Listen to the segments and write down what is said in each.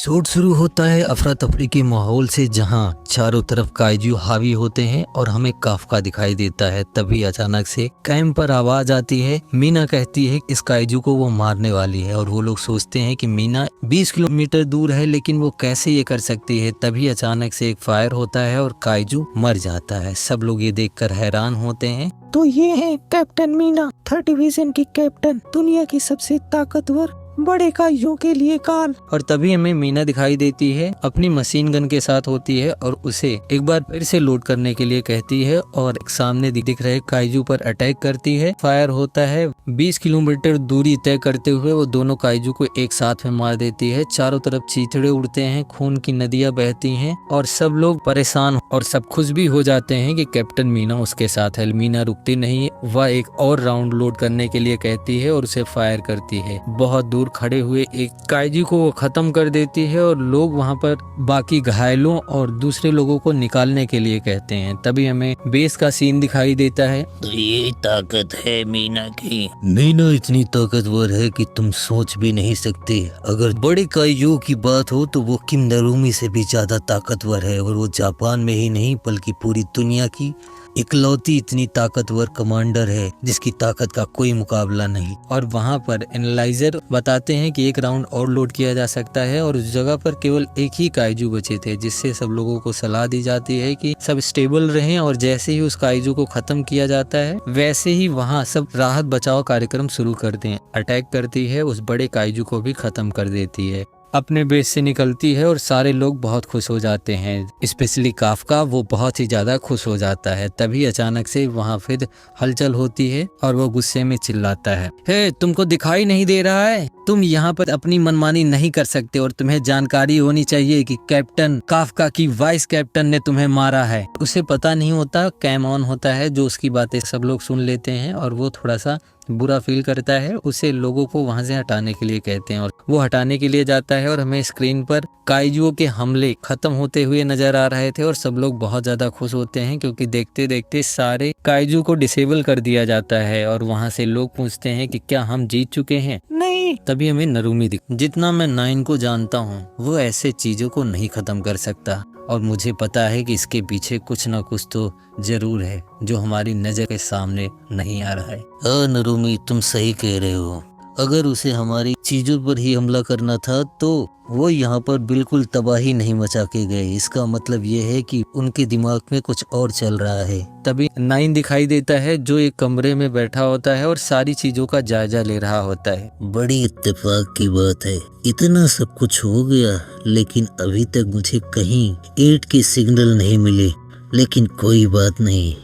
Shoot शुरू होता है अफरा तफरी के माहौल से, जहां चारों तरफ काइजू हावी होते हैं और हमें काफका दिखाई देता है। तभी अचानक से कैंप पर आवाज आती है। मीना कहती है इस काइजू को वो मारने वाली है और वो लोग सोचते हैं कि मीना 20 किलोमीटर दूर है, लेकिन वो कैसे ये कर सकती है। तभी अचानक से एक फायर होता है और काइजू मर जाता है। सब लोग ये देखकर हैरान होते हैं। तो ये है कैप्टन मीना, 3rd डिवीजन की कैप्टन, दुनिया की सबसे ताकतवर बड़े काइजू के लिए काल। और तभी हमें मीना दिखाई देती है, अपनी मशीन गन के साथ होती है और उसे एक बार फिर से लोड करने के लिए कहती है और सामने दिख रहे काइजू पर अटैक करती है। फायर होता है। 20 किलोमीटर दूरी तय करते हुए वो दोनों काइजू को एक साथ में मार देती है। चारों तरफ चीथड़े उड़ते हैं, खून की नदियां बहती हैं और सब लोग परेशान और सब खुश भी हो जाते हैं कि कैप्टन मीना उसके साथ है। मीना रुकती नहीं, वह एक और राउंड लोड करने के लिए कहती है और उसे फायर करती है। बहुत दूर खड़े हुए एक काइजू को वो खत्म कर देती है और लोग वहां पर बाकी घायलों और दूसरे लोगों को निकालने के लिए कहते हैं। तभी हमें बेस का सीन दिखाई देता है। तो ये ताकत है मीना की। मीना इतनी ताकतवर है कि तुम सोच भी नहीं सकते। अगर बड़े काइजू की बात हो तो वो किम नरूमी से भी ज्यादा ताकतवर है और वो जापान में ही नहीं बल्कि पूरी दुनिया की इकलौती इतनी ताकतवर कमांडर है जिसकी ताकत का कोई मुकाबला नहीं। और वहाँ पर एनालाइजर बताते हैं कि एक राउंड और लोड किया जा सकता है और उस जगह पर केवल एक ही काइजू बचे थे, जिससे सब लोगों को सलाह दी जाती है कि सब स्टेबल रहें। और जैसे ही उस काइजू को खत्म किया जाता है वैसे ही वहाँ सब राहत बचाव कार्यक्रम शुरू करते हैं। अटैक करती है, उस बड़े काइजू को भी खत्म कर देती है, अपने बेस से निकलती है और सारे लोग बहुत खुश हो जाते हैं। स्पेशली काफका, वो बहुत ही ज्यादा खुश हो जाता है। तभी अचानक से वहाँ फिर हलचल होती है और वो गुस्से में चिल्लाता है, हे तुमको दिखाई नहीं दे रहा है? तुम यहाँ पर अपनी मनमानी नहीं कर सकते और तुम्हें जानकारी होनी चाहिए कि कैप्टन काफका की वाइस कैप्टन ने तुम्हें मारा है। उसे पता नहीं होता, कैम ऑन होता है जो उसकी बातें सब लोग सुन लेते हैं और वो थोड़ा सा बुरा फील करता है। उसे लोगों को वहां से हटाने के लिए कहते हैं और वो हटाने के लिए जाता है और हमें स्क्रीन पर काइजुओं के हमले खत्म होते हुए नजर आ रहे थे और सब लोग बहुत ज्यादा खुश होते हैं क्योंकि देखते देखते सारे काइजू को डिसेबल कर दिया जाता है। और वहां से लोग पूछते हैं कि क्या हम जीत चुके हैं? नहीं। तभी हमें नरूमी जितना मैं 9 को जानता हूँ वो ऐसे चीजों को नहीं खत्म कर सकता और मुझे पता है कि इसके पीछे कुछ ना कुछ तो जरूर है जो हमारी नजर के सामने नहीं आ रहा है। हाँ नरूमी, तुम सही कह रहे हो। अगर उसे हमारी चीजों पर ही हमला करना था तो वो यहाँ पर बिल्कुल तबाही नहीं मचा के गए। इसका मतलब ये है कि उनके दिमाग में कुछ और चल रहा है। तभी 9 दिखाई देता है जो एक कमरे में बैठा होता है और सारी चीजों का जायजा ले रहा होता है। बड़ी इत्तेफाक की बात है, इतना सब कुछ हो गया लेकिन अभी तक मुझे कहीं 8 के सिग्नल नहीं मिले। लेकिन कोई बात नहीं,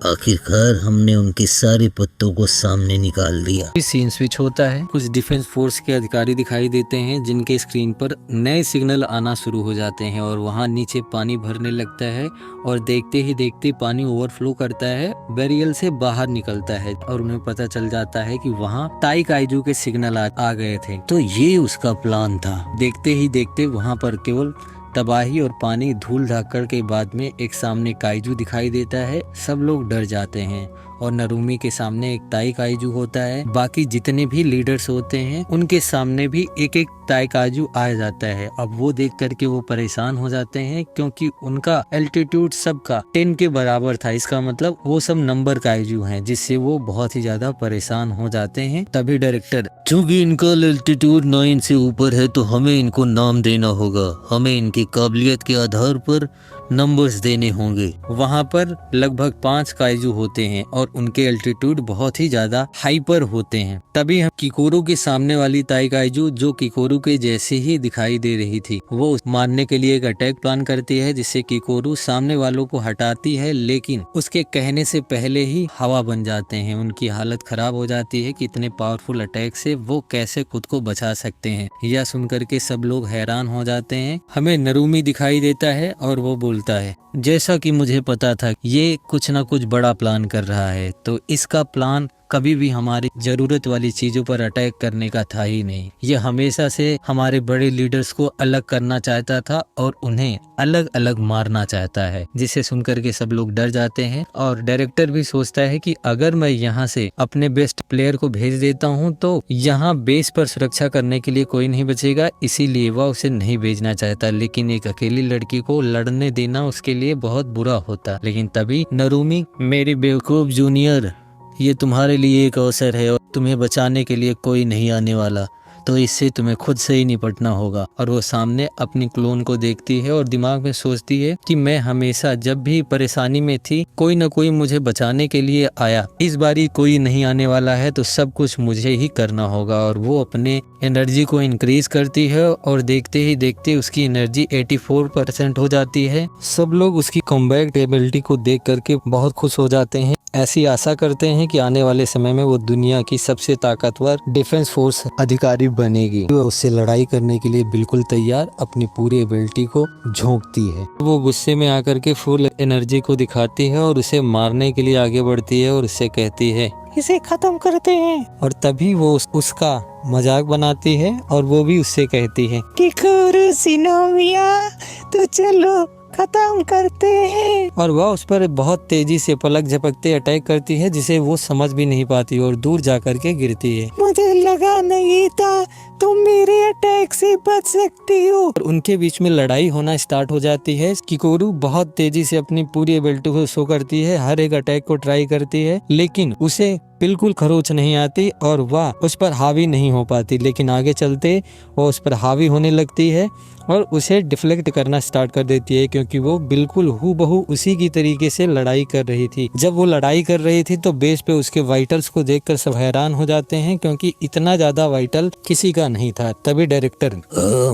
आखिरकार हमने उनके सारे पत्तों को सामने निकाल दिया। सीन स्विच होता है। कुछ डिफेंस फोर्स के अधिकारी दिखाई देते हैं जिनके स्क्रीन पर नए सिग्नल आना शुरू हो जाते हैं और वहां नीचे पानी भरने लगता है और देखते ही देखते पानी ओवरफ्लो करता है, बैरियल से बाहर निकलता है और उन्हें पता चल जाता है कि वहां ताई काइजू के सिग्नल आ गए थे। तो ये उसका प्लान था। देखते ही देखते वहां पर केवल तबाही और पानी धूल धाकड़ के बाद में एक सामने काइजू दिखाई देता है। सब लोग डर जाते हैं और नरूमी के सामने एक ताई काइजू होता है। बाकी जितने भी लीडर्स होते हैं उनके सामने भी एक एक ताई काइजू आ जाता है। अब वो देख करके वो परेशान हो जाते हैं क्योंकि उनका एल्टीट्यूड सबका 10 के बराबर था। इसका मतलब वो सब नंबर काइजू हैं, जिससे वो बहुत ही ज्यादा परेशान हो जाते हैं। तभी डायरेक्टर, चूंकि इनका एल्टीट्यूड 9 से ऊपर है तो हमें इनको नाम देना होगा। हमें इनकी काबिलियत के आधार पर नंबर्स देने होंगे। वहाँ पर लगभग 5 काइजू होते हैं और उनके एल्टीट्यूड बहुत ही ज्यादा हाइपर होते हैं। तभी हम किकोरू के सामने वाली ताई काइजू, जो किकोरू के जैसे ही दिखाई दे रही थी, वो मारने के लिए एक अटैक प्लान करती है जिससे किकोरू सामने वालों को हटाती है, लेकिन उसके कहने से पहले ही हवा बन जाते हैं। उनकी हालत खराब हो जाती है कि इतने पावरफुल अटैक से वो कैसे खुद को बचा सकते हैं। यह सुनकर के सब लोग हैरान हो जाते हैं। हमें नरूमी दिखाई देता है और वो बोलता है, जैसा कि मुझे पता था ये कुछ ना कुछ बड़ा प्लान कर रहा है, तो इसका प्लान कभी भी हमारी जरूरत वाली चीजों पर अटैक करने का था ही नहीं। ये हमेशा से हमारे बड़े लीडर्स को अलग करना चाहता था और उन्हें अलग अलग मारना चाहता है, जिसे सुनकर के सब लोग डर जाते हैं। और डायरेक्टर भी सोचता है कि अगर मैं यहाँ से अपने बेस्ट प्लेयर को भेज देता हूँ तो यहाँ बेस पर सुरक्षा करने के लिए कोई नहीं बचेगा, इसीलिए वह उसे नहीं भेजना चाहता। लेकिन एक अकेली लड़की को लड़ने देना उसके लिए बहुत बुरा होता। लेकिन तभी नरूमी, मेरी बेवकूफ जूनियर, ये तुम्हारे लिए एक अवसर है और तुम्हें बचाने के लिए कोई नहीं आने वाला, तो इससे तुम्हें खुद से ही निपटना होगा। और वो सामने अपनी क्लोन को देखती है और दिमाग में सोचती है कि मैं हमेशा जब भी परेशानी में थी कोई न कोई मुझे बचाने के लिए आया, इस बारी कोई नहीं आने वाला है तो सब कुछ मुझे ही करना होगा। और वो अपने एनर्जी को इंक्रीज करती है और देखते ही देखते उसकी एनर्जी 84% हो जाती है। सब लोग उसकी कॉम्बैट एबिलिटी को देख करके बहुत खुश हो जाते हैं, ऐसी आशा करते हैं कि आने वाले समय में वो दुनिया की सबसे ताकतवर डिफेंस फोर्स अधिकारी बनेगी। वो उससे लड़ाई करने के लिए बिल्कुल तैयार अपनी पूरी एबिलिटी को झोंकती है। वो गुस्से में आकर के फुल एनर्जी को दिखाती है और उसे मारने के लिए आगे बढ़ती है और उससे कहती है इसे खत्म करते हैं। और तभी वो उसका मजाक बनाती है और वो भी उससे कहती है किकोरू शिनोबिया, तो चलो खत्म करते हैं। और वह उस पर बहुत तेजी से पलक झपकते अटैक करती है, जिसे वो समझ भी नहीं पाती और दूर जाकर के गिरती है। मुझे लगा नहीं था तुम मेरे अटैक से बच सकती हो। और उनके बीच में लड़ाई होना स्टार्ट हो जाती है। किकोरू बहुत तेजी से अपनी पूरी एबिलिटी को शो करती है, हर एक अटैक को ट्राई करती है, लेकिन उसे बिल्कुल खरोच नहीं आती और वह उस पर हावी नहीं हो पाती। लेकिन आगे चलते वो उस पर हावी होने लगती है और उसे डिफ्लेक्ट करना स्टार्ट कर देती है, क्योंकि वो बिल्कुल हूबहू उसी की तरीके से लड़ाई कर रही थी। जब वो लड़ाई कर रही थी तो बेस पे उसके वाइटल्स को देखकर सब हैरान हो जाते हैं, क्योंकि इतना ज्यादा वाइटल किसी का नहीं था। तभी डायरेक्टर,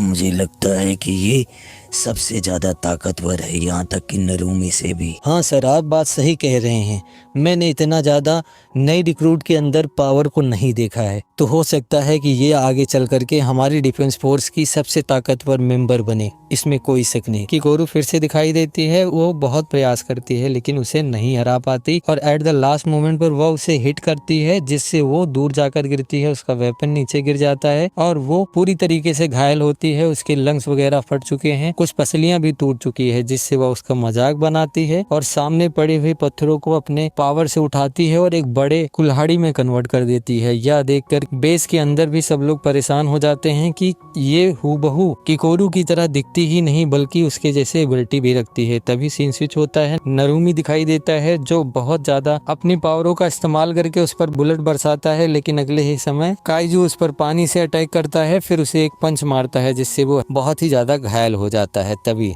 मुझे लगता है कि ये सबसे ज्यादा ताकतवर है, यहाँ तक कि नरूमी से भी। हाँ सर, आप बात सही कह रहे हैं। मैंने इतना ज्यादा नई रिक्रूट के अंदर पावर को नहीं देखा है, तो हो सकता है कि ये आगे चल करके हमारी डिफेंस फोर्स की सबसे ताकतवर मेंबर बने, इसमें कोई शक नहीं। किकोरू फिर से दिखाई देती है, वो बहुत प्रयास करती है लेकिन उसे नहीं हरा पाती और एट द लास्ट मोमेंट पर वो उसे हिट करती है, जिससे वो दूर जाकर गिरती है, उसका वेपन नीचे गिर जाता है और वो पूरी तरीके से घायल होती है। उसके लंग्स वगैरह फट चुके हैं, कुछ पसलियां भी टूट चुकी है, जिससे वह उसका मजाक बनाती है और सामने पड़े हुए पत्थरों को अपने पावर से उठाती है और एक बड़े कुल्हाड़ी में कन्वर्ट कर देती है। यह देखकर बेस के अंदर भी सब लोग परेशान हो जाते हैं कि ये हूबहू किकोरू की तरह दिखती ही नहीं बल्कि उसके जैसे एबिलिटी भी रखती है। तभी सीन स्विच होता है, नरूमी दिखाई देता है जो बहुत ज्यादा अपनी पावरों का इस्तेमाल करके उस पर बुलेट बरसाता है, लेकिन अगले ही समय काइजू उस पर पानी से अटैक करता है, फिर उसे एक पंच मारता है जिससे वो बहुत ही ज्यादा घायल हो जाता है। तभी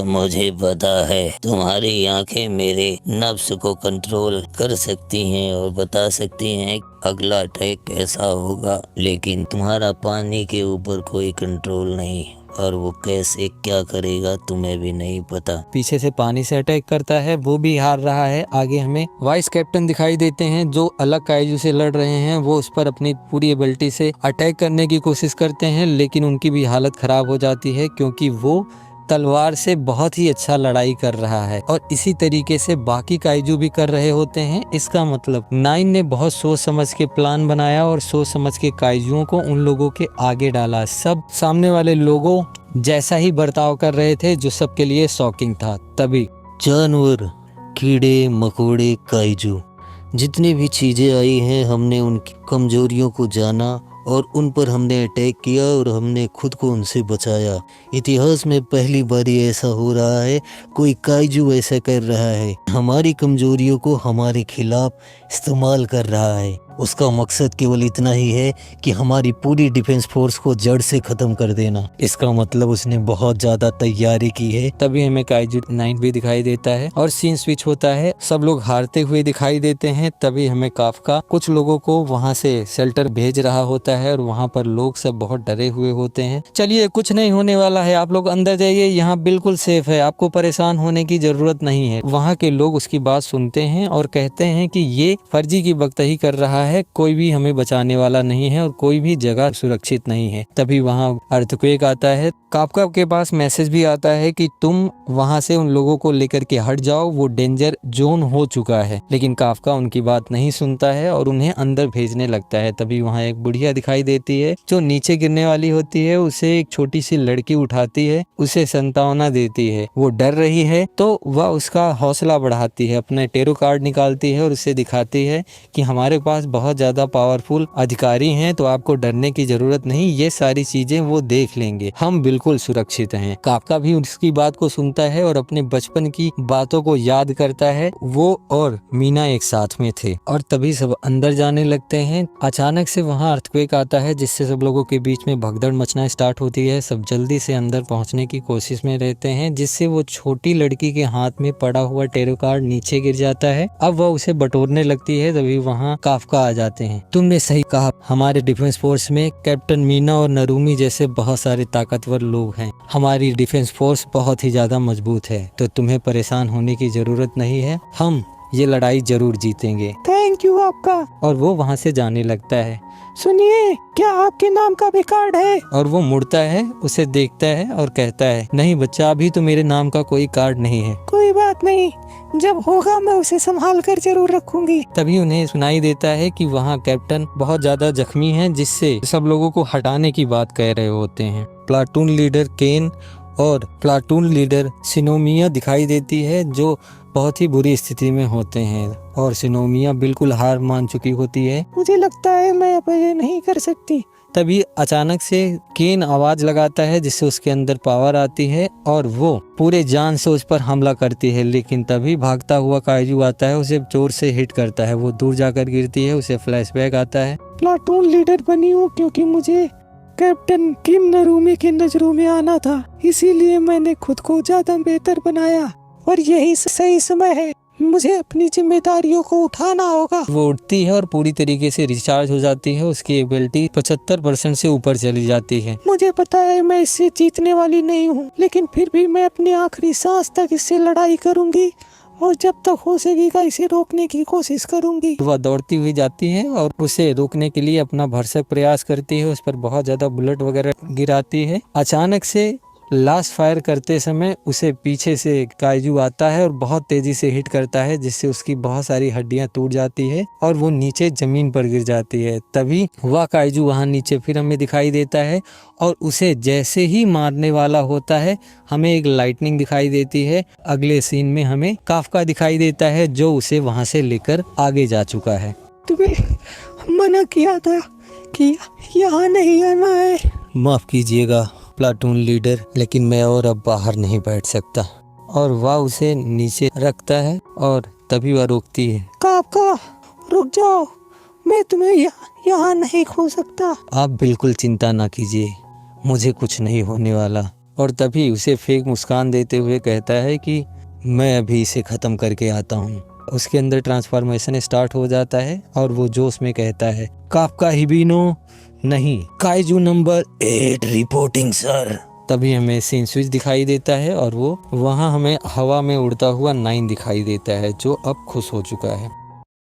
मुझे पता है तुम्हारी आंखें मेरे नफ्स को कंट्रोल कर सकती हैं और बता सकती हैं अगला अटैक कैसा होगा, लेकिन तुम्हारा पानी के ऊपर कोई कंट्रोल नहीं, और वो कैसे क्या करेगा तुम्हें भी नहीं पता। पीछे से पानी से अटैक करता है, वो भी हार रहा है। आगे हमें वाइस कैप्टन दिखाई देते हैं जो अलग काइजू से लड़ रहे हैं। वो उस पर अपनी पूरी एबिलिटी से अटैक करने की कोशिश करते हैं, लेकिन उनकी भी हालत खराब हो जाती है, क्योंकि वो तलवार से बहुत ही अच्छा लड़ाई कर रहा है और इसी तरीके से बाकी काइजू भी कर रहे होते हैं। इसका मतलब 9 ने बहुत सोच समझ के प्लान बनाया और सोच समझ के काइजुओं को उन लोगों के आगे डाला। सब सामने वाले लोगों जैसा ही बर्ताव कर रहे थे, जो सबके लिए शॉकिंग था। तभी जानवर, कीड़े मकोड़े, काइजू, जितनी भी चीजें आई हैं, हमने उनकी कमजोरियों को जाना और उन पर हमने अटैक किया और हमने खुद को उनसे बचाया। इतिहास में पहली बारी ऐसा हो रहा है, कोई काइजू ऐसा कर रहा है, हमारी कमजोरियों को हमारे खिलाफ इस्तेमाल कर रहा है। उसका मकसद केवल इतना ही है कि हमारी पूरी डिफेंस फोर्स को जड़ से खत्म कर देना। इसका मतलब उसने बहुत ज्यादा तैयारी की है। तभी हमें काइजू 9 भी दिखाई देता है और सीन स्विच होता है, सब लोग हारते हुए दिखाई देते हैं। तभी हमें काफका कुछ लोगों को वहां से शेल्टर भेज रहा होता जाता है और वहाँ पर लोग सब बहुत डरे हुए होते हैं। चलिए कुछ नहीं होने वाला है, आप लोग अंदर जाइए, यहाँ बिल्कुल सेफ है, आपको परेशान होने की जरूरत नहीं है। वहाँ के लोग उसकी बात सुनते हैं और कहते हैं कि ये फर्जी की बख्तही कर रहा है, कोई भी हमें बचाने वाला नहीं है और कोई भी जगह सुरक्षित नहीं है। तभी वहाँ अर्थक्वेक आता है। काफका के पास मैसेज भी आता है कि तुम वहाँ से उन लोगों को लेकर के हट जाओ, वो डेंजर जोन हो चुका है। लेकिन काफका उनकी बात नहीं सुनता है और उन्हें अंदर भेजने लगता है। तभी वहाँ एक बुढ़िया दिखाई देती है जो नीचे गिरने वाली होती है, उसे एक छोटी सी लड़की उठाती है, उसे संतावना देती है। वो डर रही है तो वह उसका हौसला बढ़ाती है, अपने टेरो कार्ड निकालती है और उसे दिखाती है कि हमारे पास बहुत ज्यादा पावरफुल अधिकारी हैं, तो आपको डरने की जरूरत नहीं, ये सारी चीजें वो देख लेंगे, हम बिल्कुल सुरक्षित हैं। काफका भी उसकी बात को सुनता है और अपने बचपन की बातों को याद करता है। वो और मीना एक साथ में थे और तभी सब अंदर जाने लगते हैं। अचानक से वहाँ अर्थक्वेक आता है जिससे सब लोगों के बीच में भगदड़ मचना स्टार्ट होती है। सब जल्दी से अंदर पहुंचने की कोशिश में रहते हैं, जिससे वो छोटी लड़की के हाथ में पड़ा हुआ टेरो कार्ड नीचे गिर जाता है। अब वह उसे बटोरने लगती है। तभी वहाँ काफका आ जाते हैं। तुमने सही कहा, हमारे डिफेंस फोर्स में कैप्टन मीना और नरूमी जैसे बहुत सारे ताकतवर लोग हैं। हमारी डिफेंस फोर्स बहुत ही ज्यादा मजबूत है, तो तुम्हें परेशान होने की जरूरत नहीं है, हम ये लड़ाई जरूर जीतेंगे। थैंक यू आपका। और वो वहाँ से जाने लगता है। सुनिए, क्या आपके नाम का भी कार्ड है? और वो मुड़ता है, उसे देखता है और कहता है, नहीं बच्चा, अभी तो मेरे नाम का कोई कार्ड नहीं है। कोई बात नहीं, जब होगा मैं उसे संभाल कर जरूर रखूंगी। तभी उन्हें सुनाई देता है कि वहाँ कैप्टन बहुत ज्यादा जख्मी हैं, जिससे सब लोगों को हटाने की बात कह रहे होते हैं। प्लाटून लीडर केन और प्लाटून लीडर सिनोमिया दिखाई देती है, जो बहुत ही बुरी स्थिति में होते हैं और सिनोमिया बिल्कुल हार मान चुकी होती है। मुझे लगता है मैं अब ये नहीं कर सकती। तभी अचानक से केन आवाज लगाता है, जिससे उसके अंदर पावर आती है और वो पूरे जान से उस पर हमला करती है। लेकिन तभी भागता हुआ काइजू आता है, उसे जोर से हिट करता है, वो दूर जाकर गिरती है, उसे फ्लैशबैक आता है। प्लाटून लीडर बनी हूँ क्योंकि मुझे कैप्टन किम नरूमी की नजरों में आना था, इसीलिए मैंने खुद को ज्यादा बेहतर बनाया और यही सही समय है, मुझे अपनी जिम्मेदारियों को उठाना होगा। वो उठती है और पूरी तरीके से रिचार्ज हो जाती है, उसकी एबिलिटी 75% से ऊपर चली जाती है। मुझे पता है मैं इससे जीतने वाली नहीं हूँ, लेकिन फिर भी मैं अपनी आखिरी सांस तक इससे लड़ाई करूंगी और जब तक हो सकेगा इसे रोकने की कोशिश करूंगी। वह दौड़ती हुई जाती है और उसे रोकने के लिए अपना भरसक प्रयास करती है, उस पर बहुत ज्यादा बुलेट वगैरह गिराती है। अचानक से लास्ट फायर करते समय उसे पीछे से काइजू आता है और बहुत तेजी से हिट करता है, जिससे उसकी बहुत सारी हड्डियां टूट जाती है और वो नीचे जमीन पर गिर जाती है। तभी वह काइजू वहां नीचे फिर हमें दिखाई देता है और उसे जैसे ही मारने वाला होता है, हमें एक लाइटनिंग दिखाई देती है। अगले सीन में हमें काफका दिखाई देता है, जो उसे वहां से लेकर आगे जा चुका है। तुम्हें मना किया था कि यहाँ नहीं आना है। माफ कीजिएगा प्लाटून लीडर, लेकिन मैं और अब बाहर नहीं बैठ सकता। और वह उसे नीचे रखता है और तभी वह रोकती है। काफका रुक जाओ, मैं तुम्हें यहाँ नहीं खो सकता। आप बिल्कुल चिंता ना कीजिए, मुझे कुछ नहीं होने वाला। और तभी उसे फेक मुस्कान देते हुए कहता है कि मैं अभी इसे खत्म करके आता हूँ। उसके अंदर ट्रांसफॉर्मेशन स्टार्ट हो जाता है और वो जोश में कहता है, काफका हिबिनो नहीं, काइजू नंबर 8 रिपोर्टिंग सर। तभी हमें सीन स्विच दिखाई देता है और वो वहाँ हमें हवा में उड़ता हुआ 9 दिखाई देता है, जो अब खुश हो चुका है।